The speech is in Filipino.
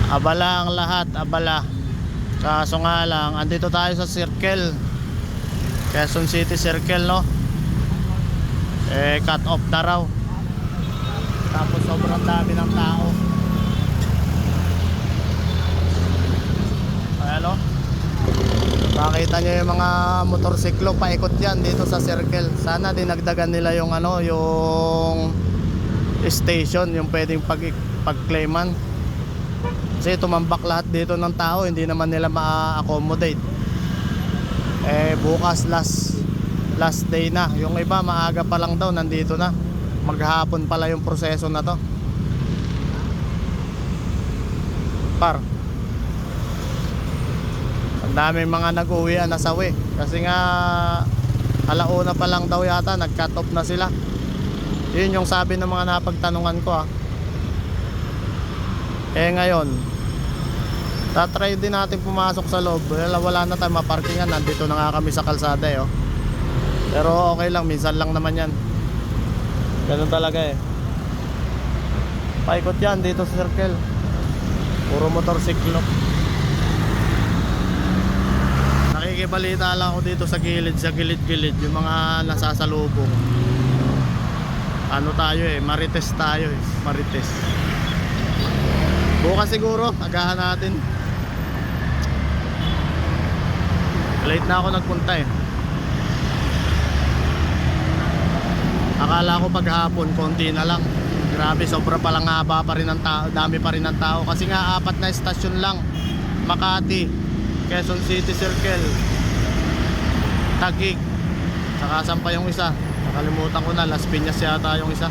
Abala ang lahat, abala. Kaso nga lang, andito tayo sa Circle, Quezon City Circle, no? Cut off na raw. Tapos sobrang dami ng tao. Ayan, no? Makita nyo yung mga motorsiklo paikot yan dito sa Circle. Sana dinagdagan nila yung yung station, yung pwedeng pag-claiman. Kasi tumambak lahat dito ng tao, hindi naman nila ma-accommodate. Bukas last day na. Yung iba maaga pa lang daw nandito na. Maghapon pala yung proseso na to. Ang daming mga nag-uwian na sawi. Kasi nga alauna pa lang daw yata, nag-cut off na sila. Yun yung sabi ng mga napagtanungan ko. Ngayon tatry din natin pumasok sa loob. Wala na tayo maparkingan, nandito na nga kami sa kalsada Pero okay lang, minsan lang naman yan. Ganun talaga paikot yan dito sa Circle. Puro motorsiklo. Nakikibalita lang ako dito sa gilid-gilid yung mga nasasalubong. Ano tayo Marites tayo Marites. Bukas siguro, agahan natin. Late na ako nagpunta Akala ko paghapon, konti na lang. Grabe, sobra palang haba pa rin ng tao. Dami pa rin ng tao. Kasi nga 4 na estasyon lang. Makati, Quezon City Circle, Taguig. Saka saan pa yung isa? Nakalimutan ko na, Las Piñas yata yung isa.